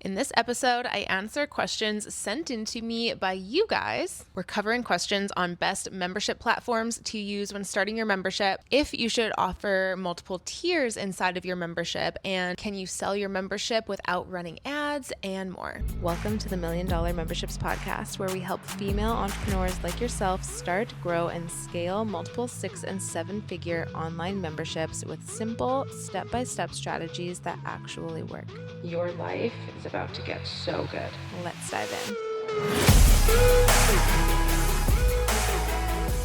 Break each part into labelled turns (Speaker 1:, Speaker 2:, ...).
Speaker 1: In this episode, I answer questions sent in to me by you guys. We're covering questions on best membership platforms to use when starting your membership, if you should offer multiple tiers inside of your membership, and can you sell your membership without running ads, and more. Welcome to the $1 Million Memberships Podcast, where we help female entrepreneurs like yourself start, grow, and scale multiple 6- and 7-figure online memberships with simple, step-by-step strategies that actually work.
Speaker 2: Your life is about to get so good.
Speaker 1: Let's dive in.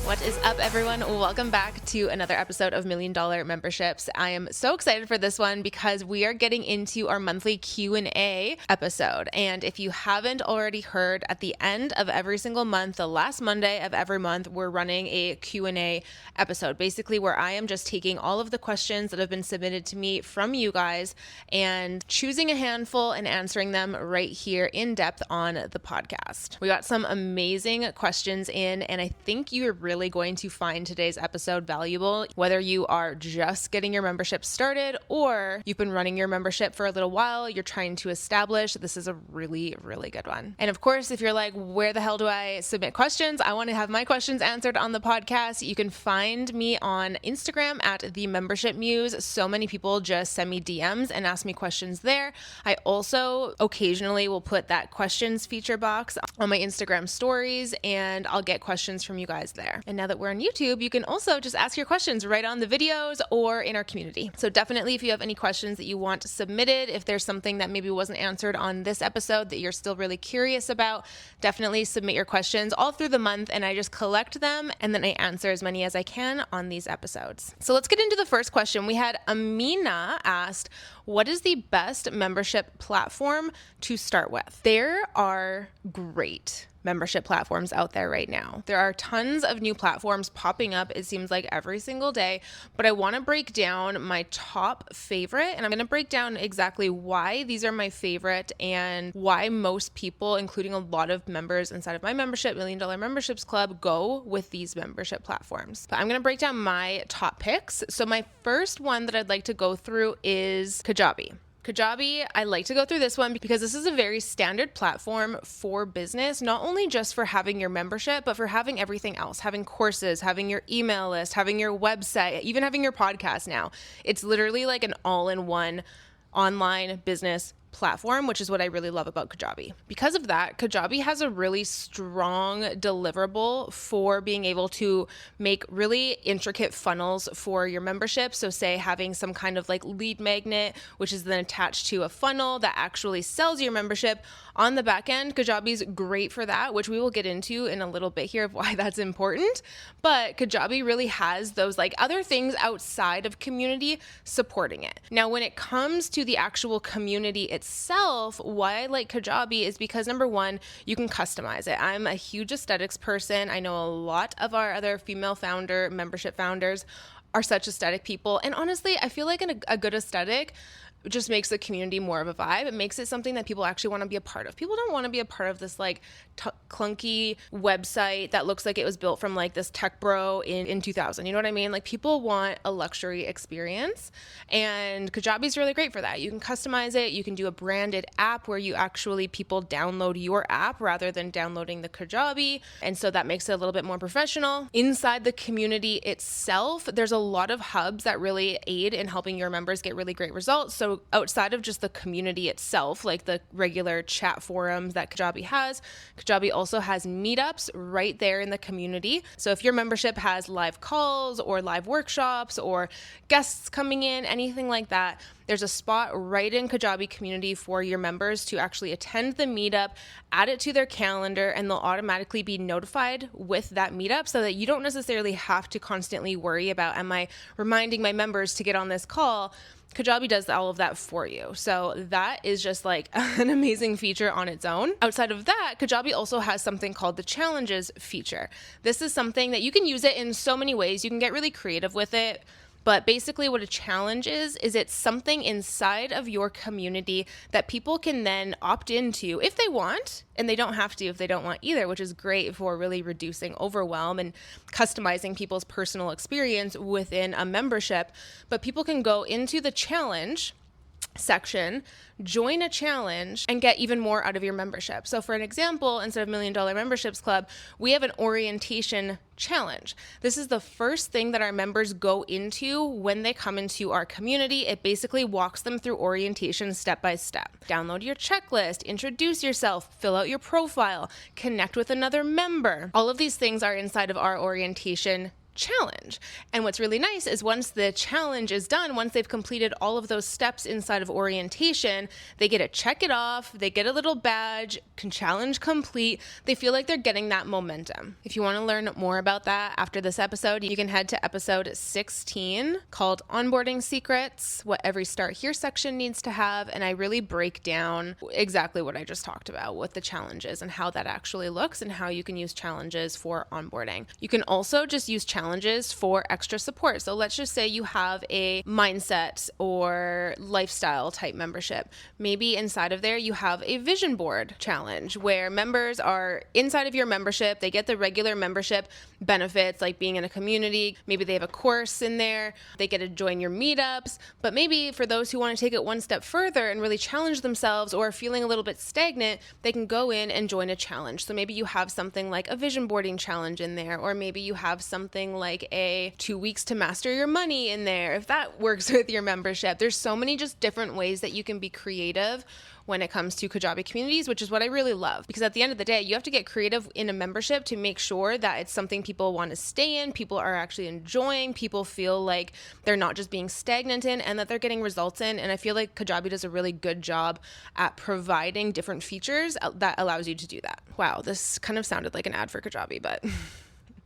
Speaker 1: What is up, everyone? Welcome back to another episode of $1 Million Memberships. I am so excited for this one because we are getting into our monthly Q&A episode. And if you haven't already heard, at the end of every single month, the last Monday of every month, we're running a Q&A episode, basically where I am just taking all of the questions that have been submitted to me from you guys and choosing a handful and answering them right here in depth on the podcast. We got some amazing questions in, and I think you're really going to find today's episode valuable, whether you are just getting your membership started or you've been running your membership for a little while, you're trying to establish. This is a really, really good one. And of course, if you're like, where the hell do I submit questions? I want to have my questions answered on the podcast. You can find me on Instagram at The Membership Muse. So many people just send me DMs and ask me questions there. I also occasionally will put that questions feature box on my Instagram stories, and I'll get questions from you guys there. And now that we're on YouTube, you can also just ask your questions right on the videos or in our community. So definitely, if you have any questions that you want submitted, if there's something that maybe wasn't answered on this episode that you're still really curious about, definitely submit your questions all through the month, and I just collect them and then I answer as many as I can on these episodes. So let's get into the first question. We had Amina asked, what is the best membership platform to start with? There are great membership platforms out there right now. There are tons of new platforms popping up, it seems like every single day, but I want to break down my top favorite, and I'm going to break down exactly why these are my favorite and why most people, including a lot of members inside of my membership, $1 Million Memberships Club, go with these membership platforms. But I'm going to break down my top picks. So my first one that I'd like to go through is Kajabi. Kajabi, I like to go through this one because this is a very standard platform for business, not only just for having your membership, but for having everything else, having courses, having your email list, having your website, even having your podcast now. It's literally like an all-in-one online business platform, which is what I really love about Kajabi. Because of that, Kajabi has a really strong deliverable for being able to make really intricate funnels for your membership. So say having some kind of like lead magnet, which is then attached to a funnel that actually sells your membership on the back end. Kajabi's great for that, which we will get into in a little bit here of why that's important. But Kajabi really has those like other things outside of community supporting it. Now, when it comes to the actual community itself, why I like Kajabi is because number one, you can customize it. I'm a huge aesthetics person. I know a lot of our other female membership founders are such aesthetic people. And honestly, I feel like a good aesthetic just makes the community more of a vibe. It makes it something that people actually want to be a part of. People don't want to be a part of this like clunky website that looks like it was built from like this tech bro in 2000. You know what I mean? Like people want a luxury experience, and Kajabi is really great for that. You can customize it. You can do a branded app where you actually people download your app rather than downloading the Kajabi. And so that makes it a little bit more professional. Inside the community itself, there's a lot of hubs that really aid in helping your members get really great results. So outside of just the community itself, like the regular chat forums that Kajabi has, Kajabi also has meetups right there in the community. So if your membership has live calls or live workshops or guests coming in, anything like that, there's a spot right in Kajabi community for your members to actually attend the meetup, add it to their calendar, and they'll automatically be notified with that meetup so that you don't necessarily have to constantly worry about, am I reminding my members to get on this call? Kajabi does all of that for you. So that is just like an amazing feature on its own. Outside of that, Kajabi also has something called the challenges feature. This is something that you can use it in so many ways. You can get really creative with it. But basically what a challenge is it's something inside of your community that people can then opt into if they want, and they don't have to if they don't want either, which is great for really reducing overwhelm and customizing people's personal experience within a membership. But people can go into the challenge section, join a challenge, and get even more out of your membership. So for an example, instead of $1 Million Memberships Club, we have an orientation challenge. This is the first thing that our members go into when they come into our community. It basically walks them through orientation step by step. Download your checklist, introduce yourself, fill out your profile, connect with another member. All of these things are inside of our orientation challenge. And what's really nice is once the challenge is done, once they've completed all of those steps inside of orientation, they get to check it off, they get a little badge, challenge complete. They feel like they're getting that momentum. If you want to learn more about that after this episode, you can head to episode 16 called Onboarding Secrets, what every Start Here section needs to have. And I really break down exactly what I just talked about with the challenges and how that actually looks and how you can use challenges for onboarding. You can also just use challenges for extra support. So let's just say you have a mindset or lifestyle type membership. Maybe inside of there you have a vision board challenge where members are inside of your membership. They get the regular membership benefits like being in a community. Maybe they have a course in there. They get to join your meetups. But maybe for those who want to take it one step further and really challenge themselves or are feeling a little bit stagnant, they can go in and join a challenge. So maybe you have something like a vision boarding challenge in there, or maybe you have something like a 2 weeks to master your money in there, if that works with your membership. There's so many just different ways that you can be creative when it comes to Kajabi communities, which is what I really love. Because at the end of the day, you have to get creative in a membership to make sure that it's something people want to stay in, people are actually enjoying, people feel like they're not just being stagnant in, and that they're getting results in. And I feel like Kajabi does a really good job at providing different features that allows you to do that. Wow, this kind of sounded like an ad for Kajabi, but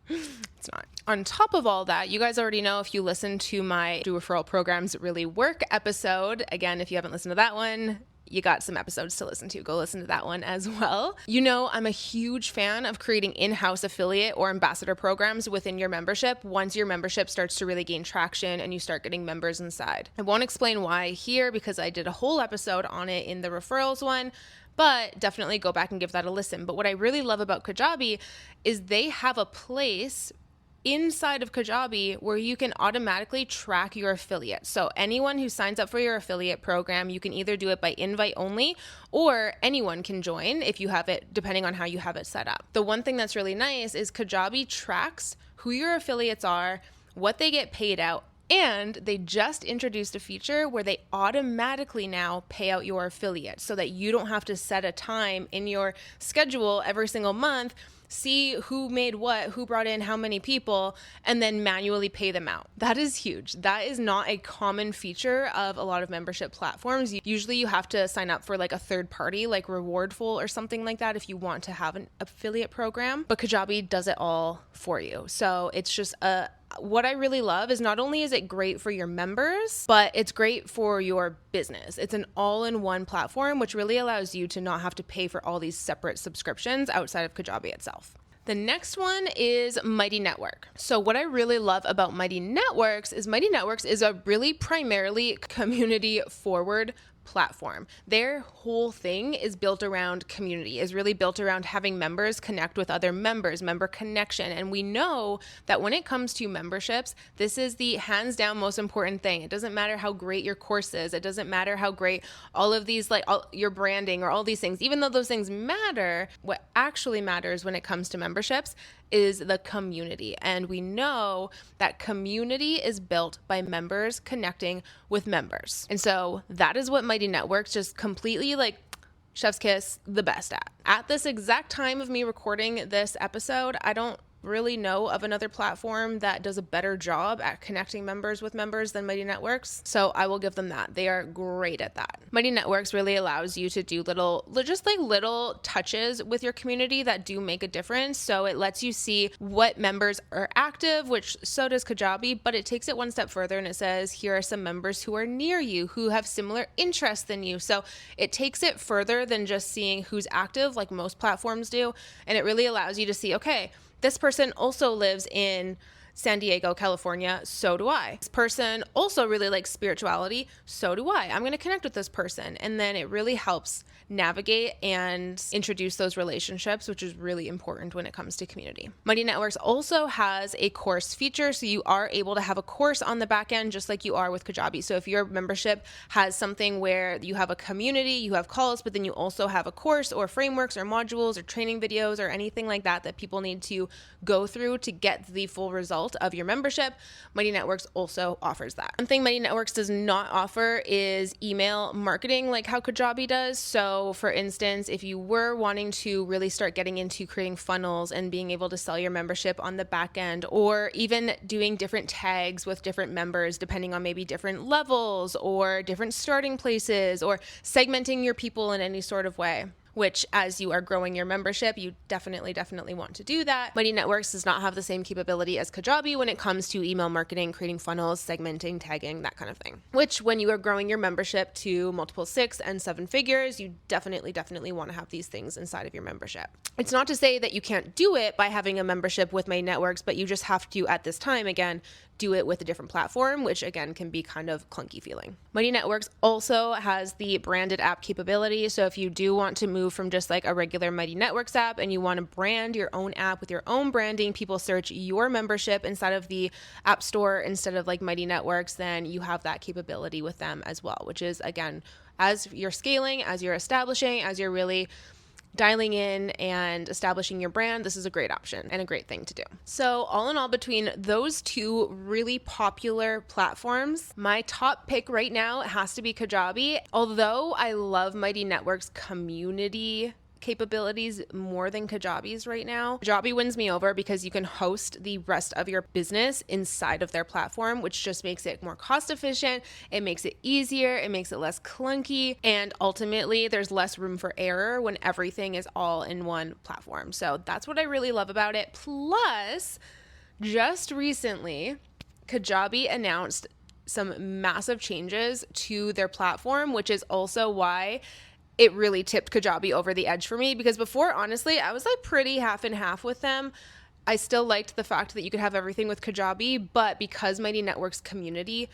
Speaker 1: it's not. On top of all that, you guys already know if you listen to my Do Referral Programs Really Work episode, again, if you haven't listened to that one, you got some episodes to listen to. Go listen to that one as well. You know, I'm a huge fan of creating in-house affiliate or ambassador programs within your membership once your membership starts to really gain traction and you start getting members inside. I won't explain why here because I did a whole episode on it in the referrals one, but definitely go back and give that a listen. But what I really love about Kajabi is they have a place inside of Kajabi where you can automatically track your affiliates. So anyone who signs up for your affiliate program, you can either do it by invite only or anyone can join if you have it, depending on how you have it set up. The one thing that's really nice is Kajabi tracks who your affiliates are, what they get paid out, and they just introduced a feature where they automatically now pay out your affiliates so that you don't have to set a time in your schedule every single month, see who made what, who brought in how many people, and then manually pay them out. That is huge. That is not a common feature of a lot of membership platforms. Usually you have to sign up for like a third party, like Rewardful or something like that if you want to have an affiliate program, but Kajabi does it all for you. So it's just what I really love is not only is it great for your members, but it's great for your business. It's an all-in-one platform, which really allows you to not have to pay for all these separate subscriptions outside of Kajabi itself. The next one is Mighty Network. So what I really love about Mighty Networks is a really primarily community forward platform. Their whole thing is built around community, is really built around having members connect with other members, member connection. And we know that when it comes to memberships, this is the hands down most important thing. It doesn't matter how great your course is. It doesn't matter how great all of these, your branding or all these things, even though those things matter, what actually matters when it comes to memberships is the community. And we know that community is built by members connecting with members. And so that is what Mighty Networks just completely chef's kiss the best at. At this exact time of me recording this episode, I don't really know of another platform that does a better job at connecting members with members than Mighty Networks. So I will give them that. They are great at that. Mighty Networks really allows you to do little touches with your community that do make a difference. So it lets you see what members are active, which so does Kajabi, but it takes it one step further and it says, here are some members who are near you, who have similar interests than you. So it takes it further than just seeing who's active like most platforms do. And it really allows you to see, okay, this person also lives in San Diego, California, so do I. This person also really likes spirituality, so do I. I'm going to connect with this person. And then it really helps navigate and introduce those relationships, which is really important when it comes to community. Mighty Networks also has a course feature, so you are able to have a course on the back end just like you are with Kajabi. So if your membership has something where you have a community, you have calls, but then you also have a course or frameworks or modules or training videos or anything like that that people need to go through to get the full result of your membership, Mighty Networks also offers that. One thing Mighty Networks does not offer is email marketing like how Kajabi does. So for instance, if you were wanting to really start getting into creating funnels and being able to sell your membership on the back end, or even doing different tags with different members depending on maybe different levels or different starting places, or segmenting your people in any sort of way, which as you are growing your membership, you definitely want to do that. Mighty Networks does not have the same capability as Kajabi when it comes to email marketing, creating funnels, segmenting, tagging, that kind of thing. Which when you are growing your membership to multiple 6 and 7 figures, you definitely want to have these things inside of your membership. It's not to say that you can't do it by having a membership with Mighty Networks, but you just have to, at this time, again, do it with a different platform, which again can be kind of clunky feeling. Mighty Networks also has the branded app capability. So if you do want to move from just like a regular Mighty Networks app and you want to brand your own app with your own branding, people search your membership inside of the App Store instead of like Mighty Networks, then you have that capability with them as well, which is again, as you're scaling, as you're establishing, as you're really dialing in and establishing your brand, this is a great option and a great thing to do. So all in all, between those two really popular platforms, my top pick right now has to be Kajabi. Although I love Mighty Networks community capabilities more than Kajabi's right now. Kajabi wins me over because you can host the rest of your business inside of their platform, which just makes it more cost efficient. It makes it easier. It makes it less clunky. And ultimately, there's less room for error when everything is all in one platform. So that's what I really love about it. Plus, just recently, Kajabi announced some massive changes to their platform, which is also why it really tipped Kajabi over the edge for me, because before, honestly, I was like pretty half and half with them. I still liked the fact that you could have everything with Kajabi, but because Mighty Networks community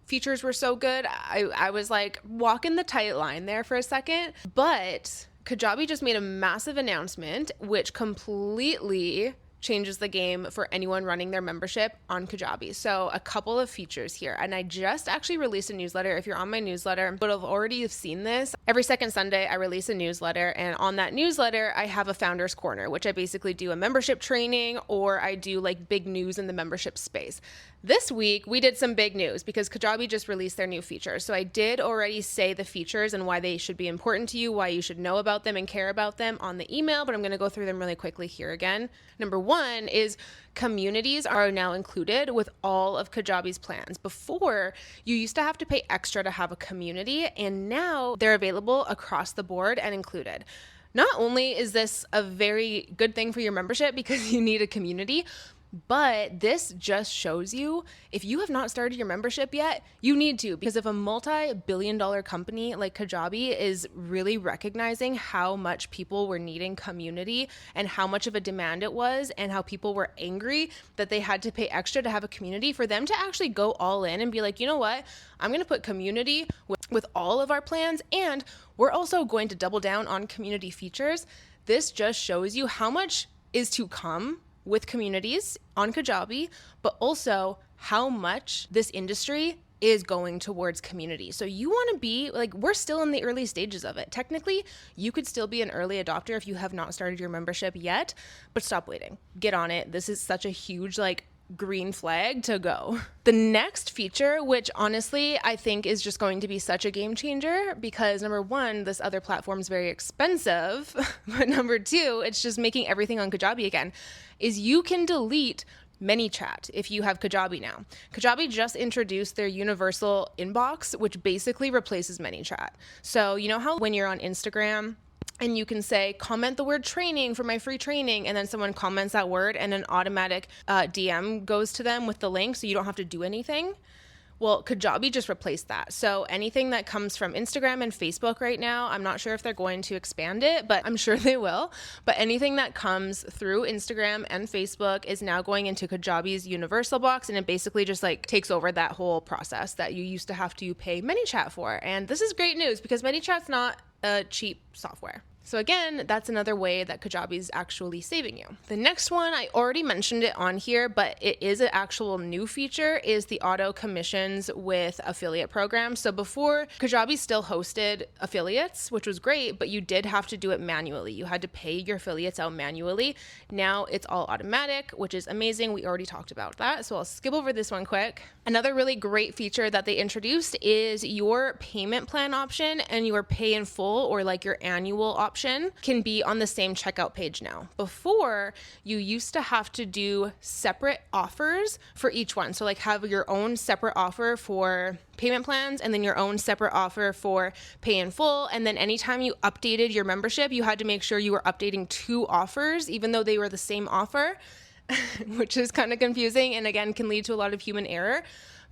Speaker 1: features were so good, I was like walking the tight line there for a second. But Kajabi just made a massive announcement, which completely changes the game for anyone running their membership on Kajabi. So a couple of features here. And I just actually released a newsletter. If you're on my newsletter, but I've already seen this. Every second Sunday, I release a newsletter. And on that newsletter, I have a founder's corner, which I basically do a membership training, or I do like big news in the membership space. This week, we did some big news because Kajabi just released their new features. So I did already say the features and why they should be important to you, why you should know about them and care about them on the email, but I'm going to go through them really quickly here again. Number one is communities are now included with all of Kajabi's plans. Before, you used to have to pay extra to have a community, and now they're available across the board and included. Not only is this a very good thing for your membership because you need a community, but this just shows you, if you have not started your membership yet, you need to, because if a multi-billion-dollar company like Kajabi is really recognizing how much people were needing community and how much of a demand it was and how people were angry that they had to pay extra to have a community, for them to actually go all in and be like, you know what, I'm going to put community with all of our plans, and we're also going to double down on community features. This just shows you how much is to come with communities on Kajabi, but also how much this industry is going towards community. So you want to be like, we're still in the early stages of it. Technically, you could still be an early adopter if you have not started your membership yet, but stop waiting. Get on it. This is such a huge green flag to go. The next feature, which honestly I think is just going to be such a game changer, because number one, this other platform is very expensive, but number two, it's just making everything on Kajabi again, is you can delete ManyChat if you have Kajabi now. Kajabi just introduced their universal inbox, which basically replaces ManyChat. So you know how when you're on Instagram and you can say, comment the word training for my free training, and then someone comments that word and an automatic DM goes to them with the link so you don't have to do anything? Well, Kajabi just replaced that. So anything that comes from Instagram and Facebook right now, I'm not sure if they're going to expand it, but I'm sure they will. But anything that comes through Instagram and Facebook is now going into Kajabi's universal box, and it basically just takes over that whole process that you used to have to pay ManyChat for. And this is great news because ManyChat's not a cheap software. So again, that's another way that Kajabi is actually saving you. The next one, I already mentioned it on here, but it is an actual new feature, is the auto commissions with affiliate programs. So before, Kajabi still hosted affiliates, which was great, but you did have to do it manually. You had to pay your affiliates out manually. Now it's all automatic, which is amazing. We already talked about that, so I'll skip over this one quick. Another really great feature that they introduced is your payment plan option and your pay in full, or like your annual option, can be on the same checkout page now. Before, you used to have to do separate offers for each one. So like have your own separate offer for payment plans and then your own separate offer for pay in full. And then anytime you updated your membership, you had to make sure you were updating 2 offers, even though they were the same offer, which is kind of confusing and again can lead to a lot of human error.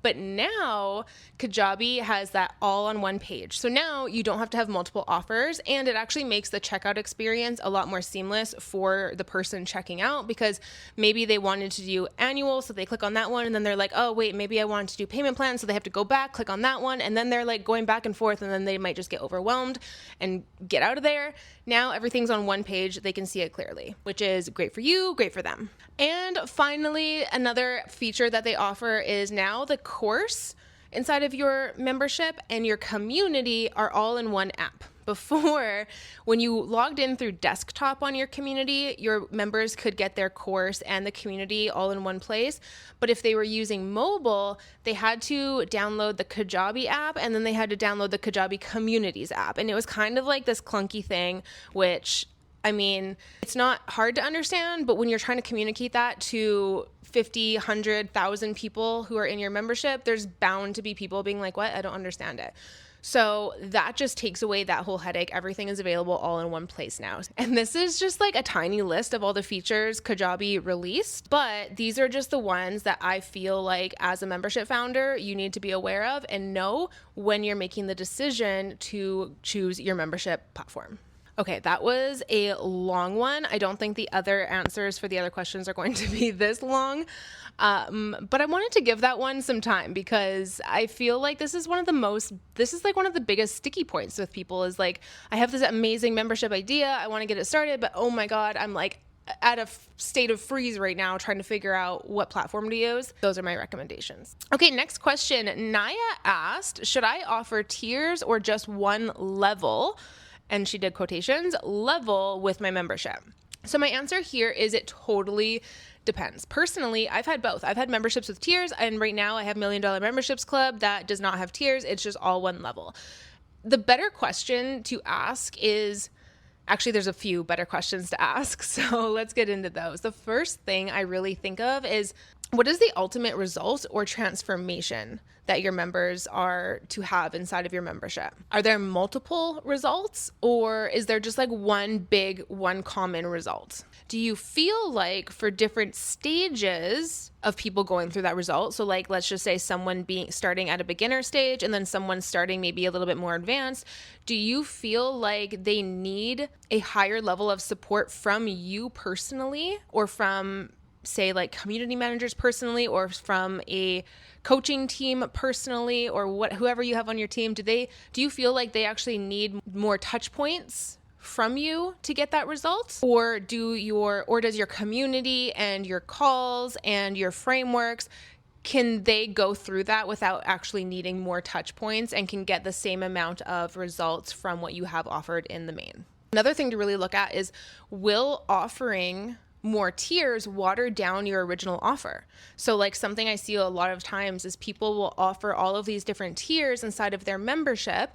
Speaker 1: But now Kajabi has that all on one page. So now you don't have to have multiple offers, and it actually makes the checkout experience a lot more seamless for the person checking out, because maybe they wanted to do annual, so they click on that one, and then they're like, oh wait, maybe I want to do payment plan, so they have to go back, click on that one, and then they're like going back and forth, and then they might just get overwhelmed and get out of there. Now everything's on one page. They can see it clearly, which is great for you, great for them. And finally, another feature that they offer is now the course inside of your membership and your community are all in one app. Before, when you logged in through desktop on your community, your members could get their course and the community all in one place. But if they were using mobile, they had to download the Kajabi app, and then they had to download the Kajabi Communities app. And it was kind of like this clunky thing, which, I mean, it's not hard to understand, but when you're trying to communicate that to 50, 100,000 people who are in your membership, there's bound to be people being like, what? I don't understand it. So that just takes away that whole headache. Everything is available all in one place now. And this is just like a tiny list of all the features Kajabi released, but these are just the ones that I feel like as a membership founder, you need to be aware of and know when you're making the decision to choose your membership platform. Okay, that was a long one. I don't think the other answers for the other questions are going to be this long. But I wanted to give that one some time because I feel like this is like one of the biggest sticky points with people is like, I have this amazing membership idea. I want to get it started, but oh my God, I'm like at a state of freeze right now trying to figure out what platform to use. Those are my recommendations. Okay, next question. Naya asked, should I offer tiers or just one level? And she did quotations, level with my membership. So my answer here is it totally depends. Personally, I've had both. I've had memberships with tiers, and right now I have $1 Million Memberships Club that does not have tiers. It's just all one level. The better question to ask is, actually, there's a few better questions to ask. So let's get into those. The first thing I really think of is, what is the ultimate result or transformation that your members are to have inside of your membership? Are there multiple results, or is there just like one common result? Do you feel like for different stages of people going through that result, so like let's just say someone starting at a beginner stage and then someone starting maybe a little bit more advanced, do you feel like they need a higher level of support from you personally, or from say like community managers personally, or from a coaching team personally, or whoever you have on your team? Do you feel like they actually need more touch points from you to get that result? Or does your community and your calls and your frameworks, can they go through that without actually needing more touch points and can get the same amount of results from what you have offered in the main? Another thing to really look at is, will offering more tiers water down your original offer? So like something I see a lot of times is people will offer all of these different tiers inside of their membership,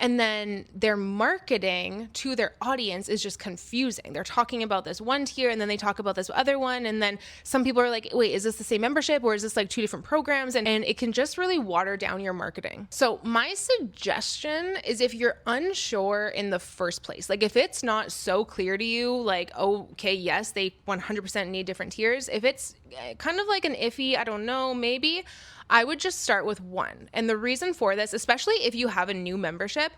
Speaker 1: and then their marketing to their audience is just confusing. They're talking about this one tier and then they talk about this other one. And then some people are like, wait, is this the same membership, or is this like 2 different programs? And it can just really water down your marketing. So my suggestion is, if you're unsure in the first place, like if it's not so clear to you, like, okay, yes, they 100% need different tiers. If it's kind of like an iffy, I don't know, maybe, I would just start with one. And the reason for this, especially if you have a new membership,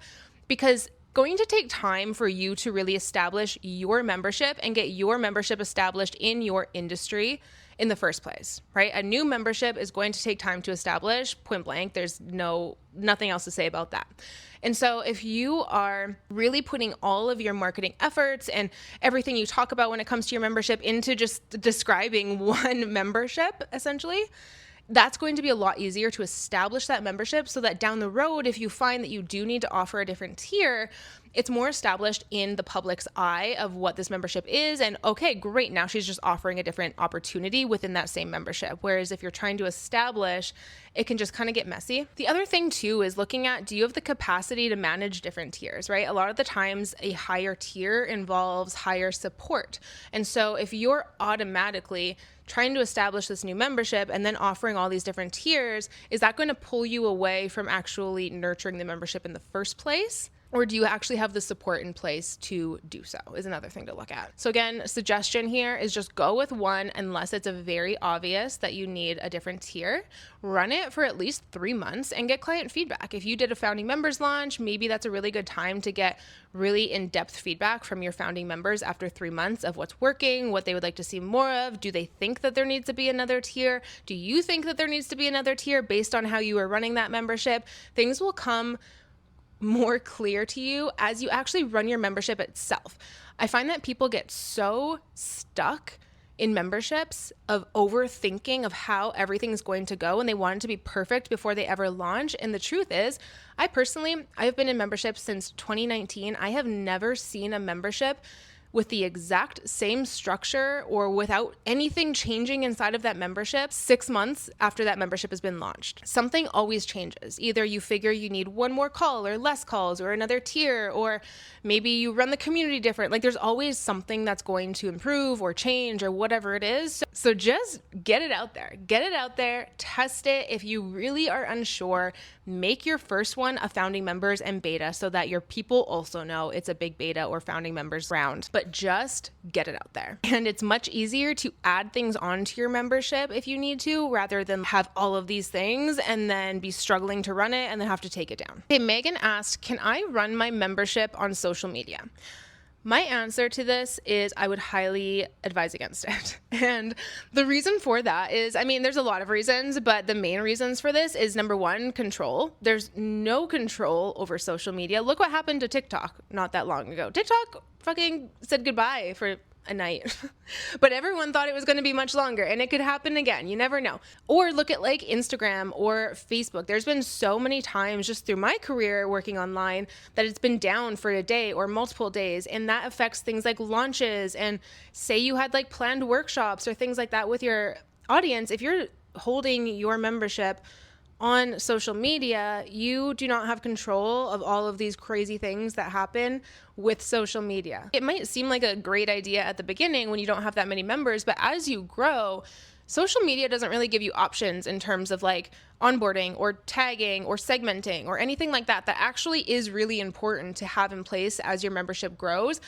Speaker 1: because going to take time for you to really establish your membership and get your membership established in your industry. in the first place, right? A new membership is going to take time to establish, point blank. There's nothing else to say about that. And so if you are really putting all of your marketing efforts and everything you talk about when it comes to your membership into just describing one membership, essentially, that's going to be a lot easier to establish that membership so that down the road, if you find that you do need to offer a different tier, it's more established in the public's eye of what this membership is. And okay, great. Now she's just offering a different opportunity within that same membership. Whereas if you're trying to establish, it can just kind of get messy. The other thing too is looking at, do you have the capacity to manage different tiers, right? A lot of the times a higher tier involves higher support. And so if you're automatically trying to establish this new membership and then offering all these different tiers, is that going to pull you away from actually nurturing the membership in the first place? Or do you actually have the support in place to do so is another thing to look at. So again, suggestion here is just go with one unless it's a very obvious that you need a different tier. Run it for at least 3 months and get client feedback. If you did a founding members launch, maybe that's a really good time to get really in-depth feedback from your founding members after 3 months of what's working, what they would like to see more of. Do they think that there needs to be another tier? Do you think that there needs to be another tier based on how you are running that membership? Things will come more clear to you as you actually run your membership itself. I find that people get so stuck in memberships of overthinking of how everything's going to go and they want it to be perfect before they ever launch. And the truth is, I've been in memberships since 2019. I have never seen a membership with the exact same structure or without anything changing inside of that membership 6 months after that membership has been launched. Something always changes. Either you figure you need one more call or less calls or another tier, or maybe you run the community different. Like there's always something that's going to improve or change or whatever it is. So just get it out there. Get it out there, test it. If you really are unsure, make your first one a founding members and beta so that your people also know it's a big beta or founding members round. But just get it out there. And it's much easier to add things onto your membership if you need to, rather than have all of these things and then be struggling to run it and then have to take it down. Okay, Megan asked, can I run my membership on social media? My answer to this is I would highly advise against it. And the reason for that is, there's a lot of reasons, but the main reasons for this is number one, control. There's no control over social media. Look what happened to TikTok not that long ago. TikTok fucking said goodbye for a night, but everyone thought it was going to be much longer and it could happen again. You never know. Or look at like Instagram or Facebook. There's been so many times just through my career working online that it's been down for a day or multiple days. And that affects things like launches, and say you had like planned workshops or things like that with your audience. If you're holding your membership on social media, you do not have control of all of these crazy things that happen with social media. It might seem like a great idea at the beginning when you don't have that many members, but as you grow, social media doesn't really give you options in terms of like onboarding or tagging or segmenting or anything like that actually is really important to have in place as your membership grows.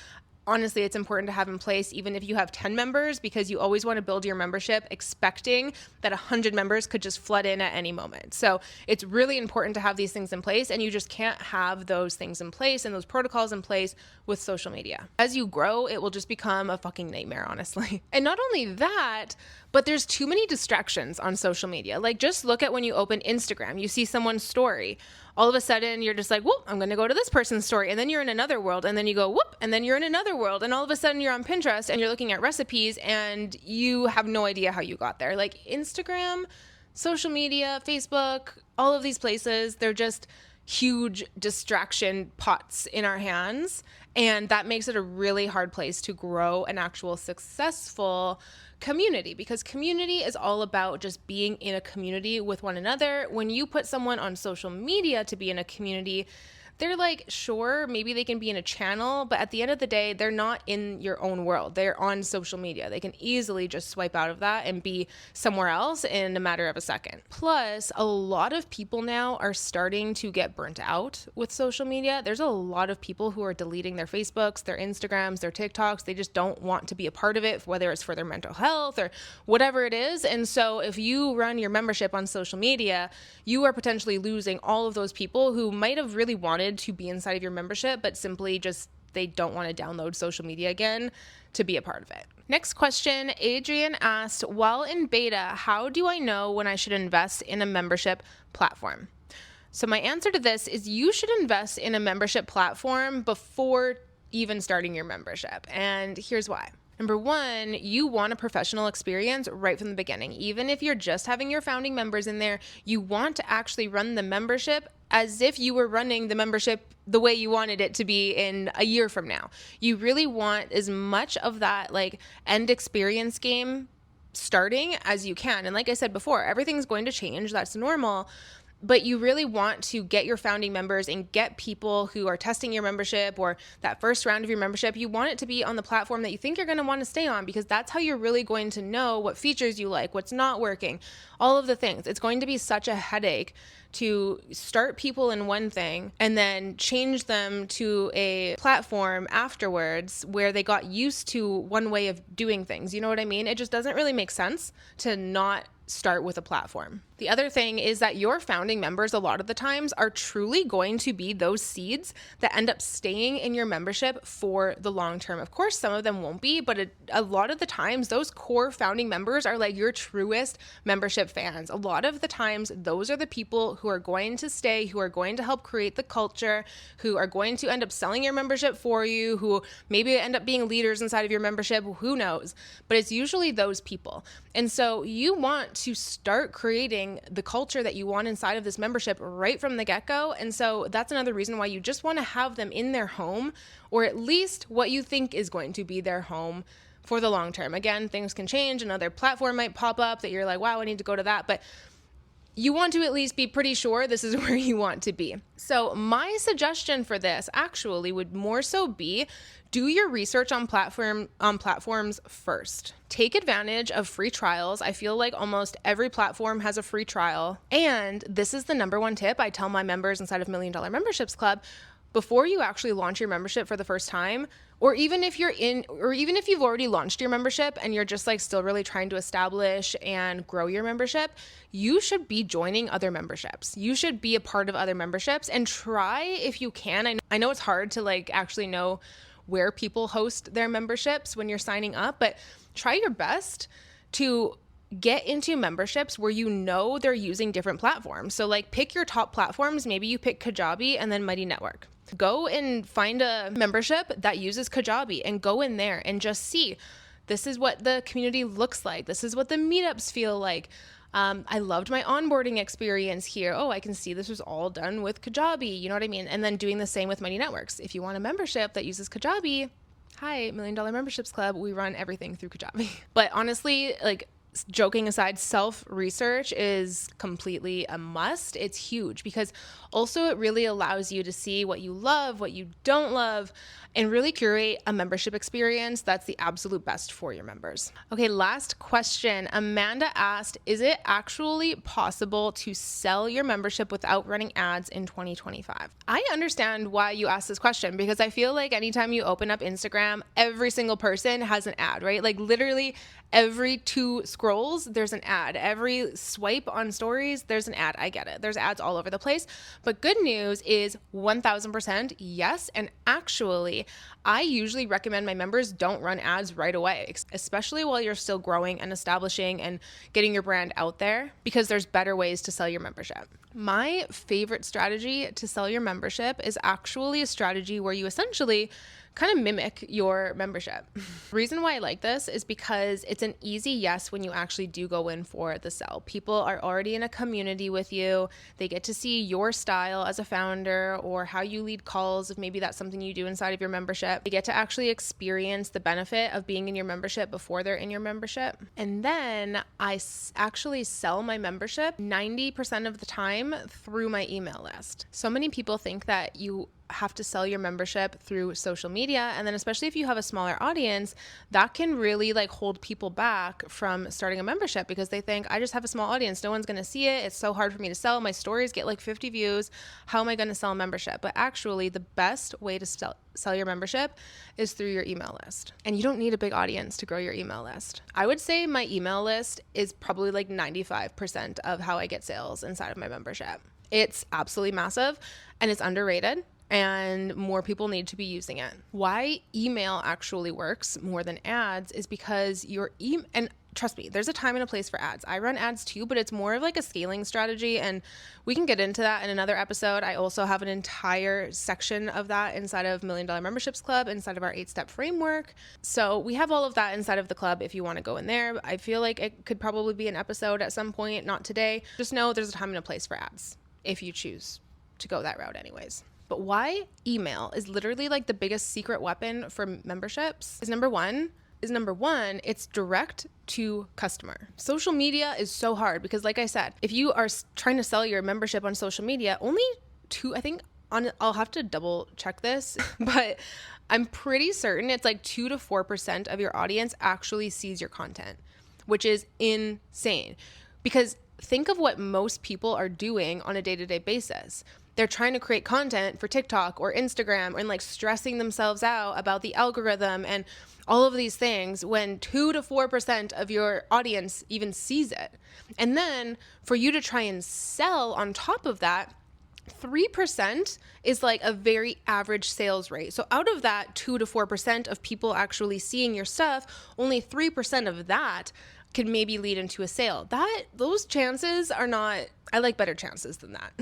Speaker 1: Honestly, it's important to have in place even if you have 10 members, because you always want to build your membership expecting that 100 members could just flood in at any moment. So it's really important to have these things in place, and you just can't have those things in place and those protocols in place with social media. As you grow, it will just become a fucking nightmare, honestly. And not only that, but there's too many distractions on social media. Like just look at when you open Instagram, you see someone's story. All of a sudden you're just like, whoop, I'm going to go to this person's story. And then you're in another world. And then you go, whoop, and then you're in another world. And all of a sudden you're on Pinterest and you're looking at recipes and you have no idea how you got there. Like Instagram, social media, Facebook, all of these places, they're just huge distraction pots in our hands. And that makes it a really hard place to grow an actual successful community, because community is all about just being in a community with one another. When you put someone on social media to be in a community, they're like, sure, maybe they can be in a channel, but at the end of the day, they're not in your own world. They're on social media. They can easily just swipe out of that and be somewhere else in a matter of a second. Plus, a lot of people now are starting to get burnt out with social media. There's a lot of people who are deleting their Facebooks, their Instagrams, their TikToks. They just don't want to be a part of it, whether it's for their mental health or whatever it is. And so if you run your membership on social media, you are potentially losing all of those people who might have really wanted to be inside of your membership, but simply just they don't want to download social media again to be a part of it. Next question, Adrian asked, while in beta, how do I know when I should invest in a membership platform? So my answer to this is you should invest in a membership platform before even starting your membership. And here's why. Number one, you want a professional experience right from the beginning. Even if you're just having your founding members in there, you want to actually run the membership as if you were running the membership the way you wanted it to be in a year from now. You really want as much of that like end experience game starting as you can. And like I said before, everything's going to change. That's normal. But you really want to get your founding members and get people who are testing your membership or that first round of your membership. You want it to be on the platform that you think you're going to want to stay on, because that's how you're really going to know what features you like, what's not working, all of the things. It's going to be such a headache to start people in one thing and then change them to a platform afterwards where they got used to one way of doing things. You know what I mean? It just doesn't really make sense to not start with a platform. The other thing is that your founding members a lot of the times are truly going to be those seeds that end up staying in your membership for the long term. Of course, some of them won't be, but a lot of the times those core founding members are like your truest membership fans. A lot of the times those are the people who are going to stay, who are going to help create the culture, who are going to end up selling your membership for you, who maybe end up being leaders inside of your membership, who knows? But it's usually those people. And so you want to start creating the culture that you want inside of this membership right from the get-go. And so that's another reason why you just want to have them in their home, or at least what you think is going to be their home for the long term. Again, things can change. Another platform might pop up that you're like, wow, I need to go to that. But you want to at least be pretty sure this is where you want to be. So my suggestion for this actually would more so be do your research on platforms first. Take advantage of free trials. I feel like almost every platform has a free trial. And this is the number one tip I tell my members inside of $1 Million Memberships Club. Before you actually launch your membership for the first time, or even if you've already launched your membership and you're just like still really trying to establish and grow your membership, you should be joining other memberships. You should be a part of other memberships and try if you can. I know it's hard to like actually know where people host their memberships when you're signing up, but try your best to get into memberships where you know they're using different platforms. So like pick your top platforms. Maybe you pick Kajabi and then Mighty Network. Go and find a membership that uses Kajabi and go in there and just see, this is what the community looks like. This is what the meetups feel like. I loved my onboarding experience here. Oh, I can see this was all done with Kajabi. You know what I mean? And then doing the same with Mighty Networks. If you want a membership that uses Kajabi, hi, $1 Million Memberships Club. We run everything through Kajabi. But honestly, like, joking aside, self-research is completely a must. It's huge because also it really allows you to see what you love, what you don't love, and really curate a membership experience that's the absolute best for your members. Okay, last question. Amanda asked, is it actually possible to sell your membership without running ads in 2025? I understand why you asked this question because I feel like anytime you open up Instagram, every single person has an ad, right? Like literally every 2 scrolls, there's an ad. Every swipe on stories, there's an ad. I get it. There's ads all over the place. But good news is 1000% yes. And actually, I usually recommend my members don't run ads right away, especially while you're still growing and establishing and getting your brand out there, because there's better ways to sell your membership. My favorite strategy to sell your membership is actually a strategy where you essentially kind of mimic your membership. The reason why I like this is because it's an easy yes when you actually do go in for the sell. People are already in a community with you. They get to see your style as a founder or how you lead calls, if maybe that's something you do inside of your membership. They get to actually experience the benefit of being in your membership before they're in your membership. And then I actually sell my membership 90% of the time through my email list. So many people think that you have to sell your membership through social media. And then especially if you have a smaller audience, that can really like hold people back from starting a membership because they think, I just have a small audience. No one's going to see it. It's so hard for me to sell. My stories get like 50 views. How am I going to sell a membership? But actually the best way to sell your membership is through your email list. And you don't need a big audience to grow your email list. I would say my email list is probably like 95% of how I get sales inside of my membership. It's absolutely massive and it's underrated. and more people need to be using it. Why email actually works more than ads is because and trust me, there's a time and a place for ads. I run ads too, but it's more of like a scaling strategy, and we can get into that in another episode. I also have an entire section of that inside of $1 Million Memberships Club, inside of our 8-step framework. So we have all of that inside of the club if you want to go in there. I feel like it could probably be an episode at some point, not today. Just know there's a time and a place for ads if you choose to go that route anyways. But why email is literally like the biggest secret weapon for memberships is number one, it's direct to customer. Social media is so hard because, like I said, if you are trying to sell your membership on social media, only I'll have to double check this, but I'm pretty certain it's like 2 to 4% of your audience actually sees your content, which is insane. Because think of what most people are doing on a day-to-day basis. They're trying to create content for TikTok or Instagram and like stressing themselves out about the algorithm and all of these things when 2 to 4% of your audience even sees it. And then for you to try and sell on top of that, 3% is like a very average sales rate. So out of that 2 to 4% of people actually seeing your stuff, only 3% of that could maybe lead into a sale. Those chances are not, I like better chances than that.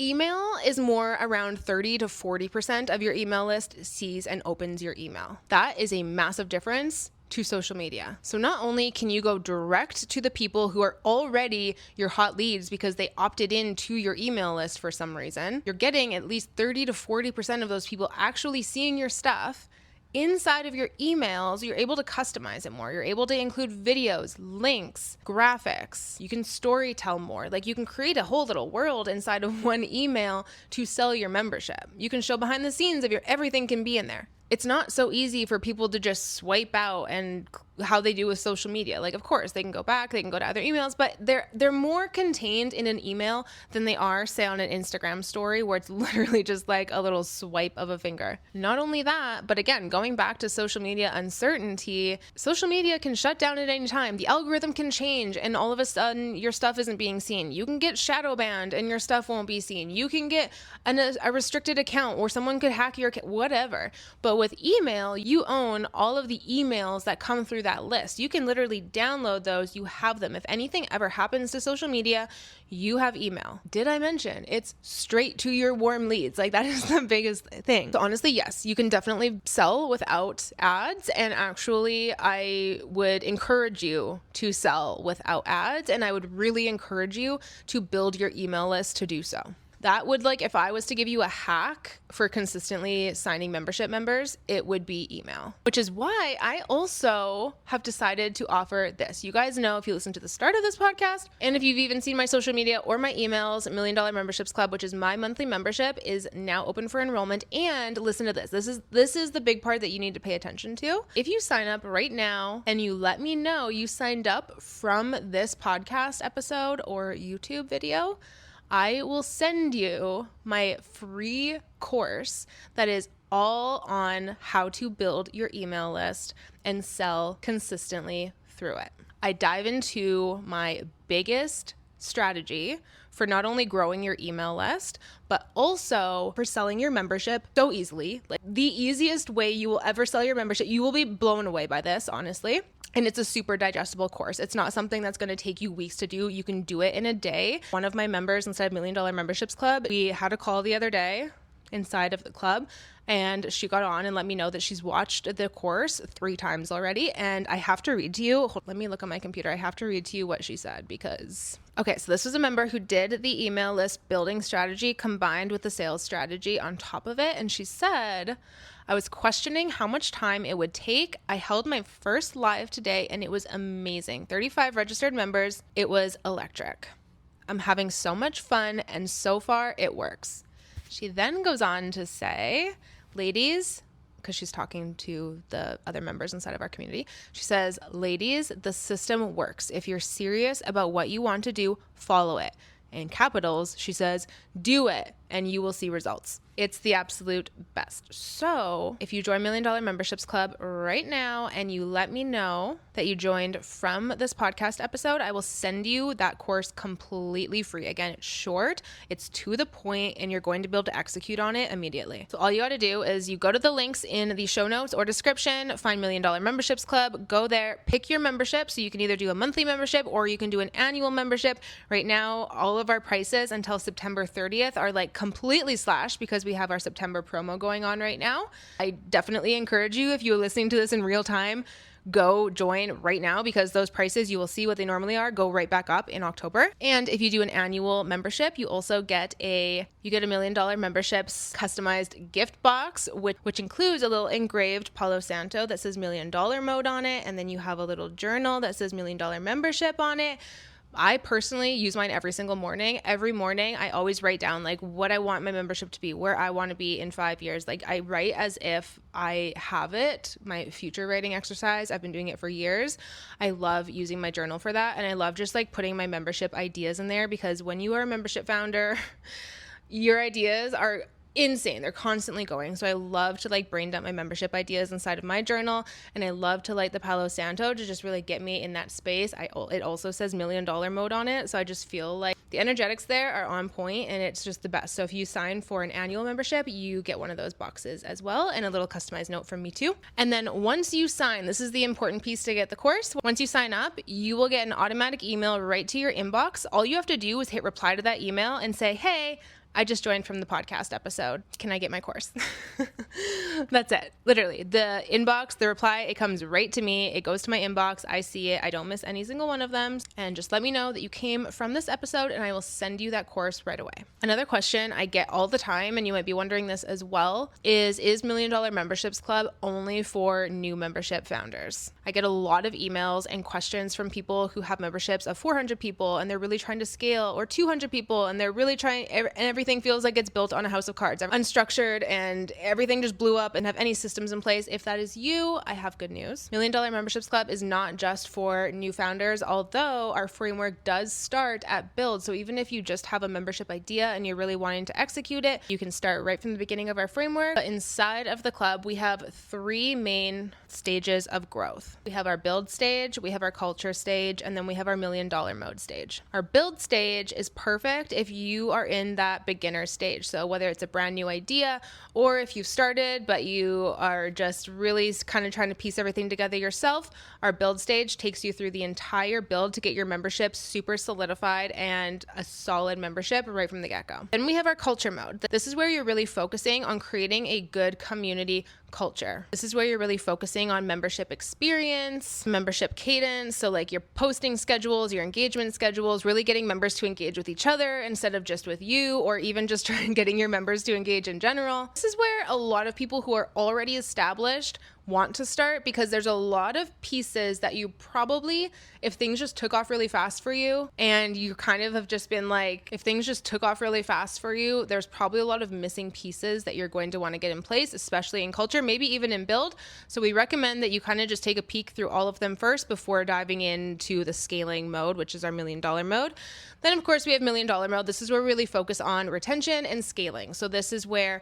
Speaker 1: Email is more around 30 to 40% of your email list sees and opens your email. That is a massive difference to social media. So not only can you go direct to the people who are already your hot leads because they opted into your email list for some reason, you're getting at least 30 to 40% of those people actually seeing your stuff. Inside of your emails, you're able to customize it more. You're able to include videos, links, graphics. You can story tell more. Like you can create a whole little world inside of one email to sell your membership. You can show behind the scenes of everything can be in there. It's not so easy for people to just swipe out and how they do with social media. Like, of course, they can go back, they can go to other emails, but they're more contained in an email than they are, say, on an Instagram story where it's literally just like a little swipe of a finger. Not only that, but again, going back to social media uncertainty, social media can shut down at any time. The algorithm can change and all of a sudden your stuff isn't being seen. You can get shadow banned and your stuff won't be seen. You can get a restricted account or someone could hack your account, whatever. But with email, you own all of the emails that come through that list. You can literally download those. You have them. If anything ever happens to social media, you have email. Did I mention it's straight to your warm leads? Like that is the biggest thing. So honestly, yes, you can definitely sell without ads. And actually, I would encourage you to sell without ads. And I would really encourage you to build your email list to do so. That would, like, if I was to give you a hack for consistently signing membership members, it would be email, which is why I also have decided to offer this. You guys know, if you listen to the start of this podcast, and if you've even seen my social media or my emails, $1 Million Memberships Club, which is my monthly membership, is now open for enrollment. And listen to this. This is the big part that you need to pay attention to. If you sign up right now and you let me know you signed up from this podcast episode or YouTube video, I will send you my free course that is all on how to build your email list and sell consistently through it. I dive into my biggest strategy for not only growing your email list, but also for selling your membership so easily. Like the easiest way you will ever sell your membership, you will be blown away by this, honestly. And it's a super digestible course. It's not something that's going to take you weeks to do. You can do it in a day. One of my members inside $1 Million Memberships Club, we had a call the other day inside of the club, and she got on and let me know that she's watched the course 3 times already. And I have to read to you. Let me look on my computer. I have to read to you what she said because... Okay, so this was a member who did the email list building strategy combined with the sales strategy on top of it. And she said, I was questioning how much time it would take. I held my first live today and it was amazing. 35 registered members. It was electric. I'm having so much fun and so far it works. She then goes on to say, ladies, because she's talking to the other members inside of our community, she says, ladies, the system works. If you're serious about what you want to do, follow it. In capitals, she says, do it. and you will see results. It's the absolute best. So if you join $1 Million Memberships Club right now and you let me know that you joined from this podcast episode, I will send you that course completely free. Again, it's short, it's to the point, and you're going to be able to execute on it immediately. So all you got to do is you go to the links in the show notes or description, find $1 Million Memberships Club, go there, pick your membership. So you can either do a monthly membership or you can do an annual membership. Right now, all of our prices until September 30th are like completely slashed because we have our September promo going on right now. I definitely encourage you, if you're listening to this in real time, go join right now because those prices, you will see what they normally are, go right back up in October. And if you do an annual membership, you also get a $1 Million Memberships customized gift box, which includes a little engraved Palo Santo that says $1 Million Mode on it. And then you have a little journal that says $1 Million Membership on it. I personally use mine every single morning. Every morning, I always write down like what I want my membership to be, where I want to be in 5 years. Like I write as if I have it, my future writing exercise. I've been doing it for years. I love using my journal for that. And I love just like putting my membership ideas in there because when you are a membership founder, your ideas are insane. They're constantly going. So I love to like brain dump my membership ideas inside of my journal. And I love to light the Palo Santo to just really get me in that space. It also says $1 Million Mode on it. So I just feel like the energetics there are on point and it's just the best. So if you sign for an annual membership, you get one of those boxes as well and a little customized note from me too. And then once you sign, this is the important piece to get the course. Once you sign up, you will get an automatic email right to your inbox. All you have to do is hit reply to that email and say, hey, I just joined from the podcast episode. Can I get my course? That's it. Literally, the inbox, the reply, it comes right to me. It goes to my inbox. I see it. I don't miss any single one of them. And just let me know that you came from this episode and I will send you that course right away. Another question I get all the time, and you might be wondering this as well, is $1 Million Memberships Club only for new membership founders? I get a lot of emails and questions from people who have memberships of 400 people and they're really trying to scale, or 200 people and they're really trying, and everything feels like it's built on a house of cards. I'm unstructured and everything just blew up and have any systems in place. If that is you, I have good news. $1 Million Memberships Club is not just for new founders, although our framework does start at build. So even if you just have a membership idea and you're really wanting to execute it, you can start right from the beginning of our framework. But inside of the club, we have 3 main stages of growth. We have our build stage, we have our culture stage, and then we have our $1 Million Mode stage. Our build stage is perfect if you are in that beginner stage. So whether it's a brand new idea or if you've started but you are just really kind of trying to piece everything together yourself, our build stage takes you through the entire build to get your membership super solidified and a solid membership right from the get-go. Then we have our culture mode. This is where you're really focusing on creating a good community culture. This is where you're really focusing on membership experience, membership cadence. So like your posting schedules, your engagement schedules, really getting members to engage with each other instead of just with you, or even just getting your members to engage in general. This is where a lot of people who are already established want to start, because there's a lot of pieces that you probably, if things just took off really fast for you and you kind of have just been like, if things just took off really fast for you, there's probably a lot of missing pieces that you're going to want to get in place, especially in culture, maybe even in build. So we recommend that you kind of just take a peek through all of them first before diving into the scaling mode, which is our $1 Million Mode. Then of course we have $1 Million Mode. This is where we really focus on retention and scaling. So this is where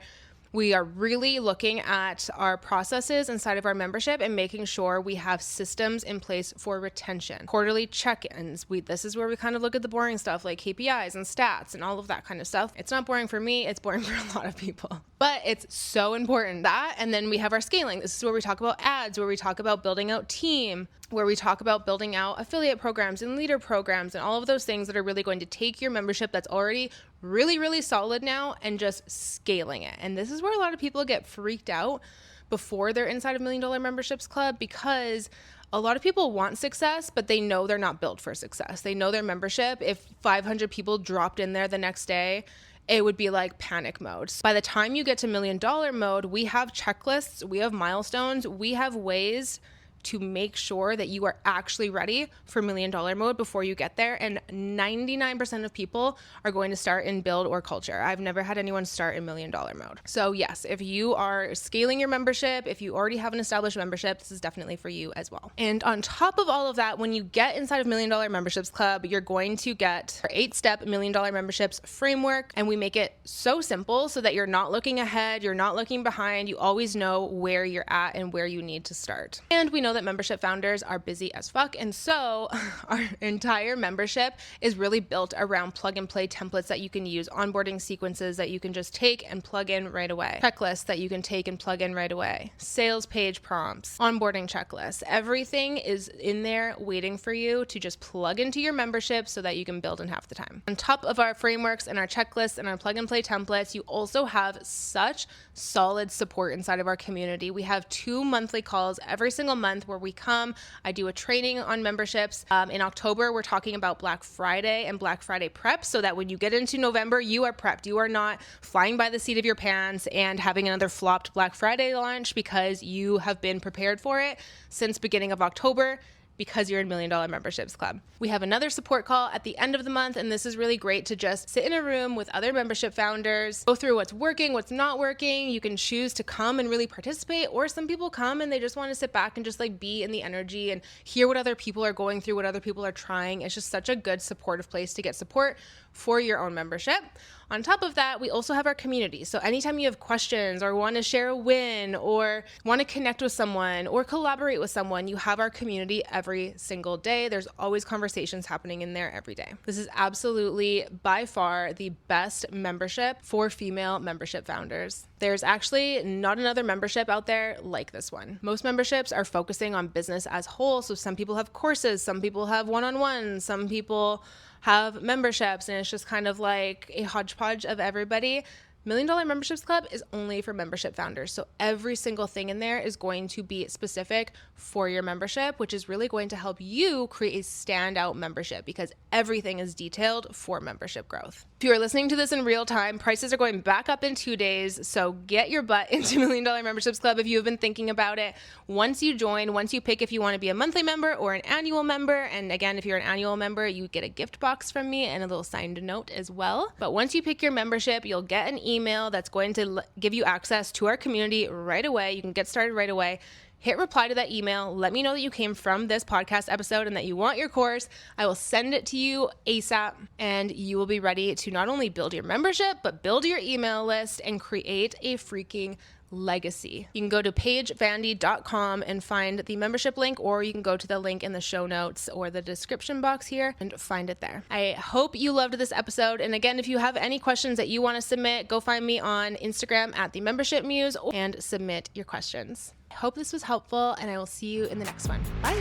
Speaker 1: we are really looking at our processes inside of our membership and making sure we have systems in place for retention. Quarterly check-ins. This is where we kind of look at the boring stuff like KPIs and stats and all of that kind of stuff. It's not boring for me, it's boring for a lot of people. But it's so important that, and then we have our scaling. This is where we talk about ads, where we talk about building out team, where we talk about building out affiliate programs and leader programs and all of those things that are really going to take your membership that's already really, really solid now and just scaling it. And this is where a lot of people get freaked out before they're inside of $1 Million Memberships Club, because a lot of people want success, but they know they're not built for success. They know their membership, if 500 people dropped in there the next day, it would be like panic mode. By the time you get to $1 Million Mode, we have checklists, we have milestones, we have ways to make sure that you are actually ready for $1 million mode before you get there. And 99% of people are going to start in build or culture. I've never had anyone start in $1 million mode. So yes, if you are scaling your membership, if you already have an established membership, this is definitely for you as well. And on top of all of that, when you get inside of $1 Million Memberships Club, you're going to get our 8-step $1 Million Memberships framework. And we make it so simple so that you're not looking ahead, you're not looking behind, you always know where you're at and where you need to start. And we know that membership founders are busy as fuck. And so our entire membership is really built around plug and play templates that you can use, onboarding sequences that you can just take and plug in right away, checklists that you can take and plug in right away, sales page prompts, onboarding checklists. Everything is in there waiting for you to just plug into your membership so that you can build in half the time. On top of our frameworks and our checklists and our plug and play templates, you also have such solid support inside of our community. We have 2 monthly calls every single month where we come. I do a training on memberships. In October, we're talking about Black Friday and Black Friday prep so that when you get into November, you are prepped. You are not flying by the seat of your pants and having another flopped Black Friday launch because you have been prepared for it since beginning of October, because you're in $1 Million Memberships Club. We have another support call at the end of the month, and this is really great to just sit in a room with other membership founders, go through what's working, what's not working. You can choose to come and really participate, or some people come and they just want to sit back and just like be in the energy and hear what other people are going through, what other people are trying. It's just such a good supportive place to get support for your own membership. On top of that, we also have our community. So anytime you have questions or want to share a win or want to connect with someone or collaborate with someone, you have our community every single day. There's always conversations happening in there every day. This is absolutely by far the best membership for female membership founders. There's actually not another membership out there like this one. Most memberships are focusing on business as whole. So some people have courses, some people have one-on-ones, some people have memberships, and it's just kind of like a hodgepodge of everybody. $1 Million Memberships Club is only for membership founders. So every single thing in there is going to be specific for your membership, which is really going to help you create a standout membership because everything is detailed for membership growth. If you are listening to this in real time, prices are going back up in 2 days. So get your butt into $1 Million Memberships Club if you have been thinking about it. Once you join, once you pick if you want to be a monthly member or an annual member. And again, if you're an annual member, you get a gift box from me and a little signed note as well. But once you pick your membership, you'll get an email that's going to give you access to our community right away. You can get started right away. Hit reply to that email. Let me know that you came from this podcast episode and that you want your course. I will send it to you ASAP, and you will be ready to not only build your membership, but build your email list and create a freaking legacy. You can go to paigevandy.com and find the membership link, or you can go to the link in the show notes or the description box here and find it there. I hope you loved this episode. And again, if you have any questions that you want to submit, go find me on Instagram at the Membership Muse and submit your questions. I hope this was helpful, and I will see you in the next one. Bye.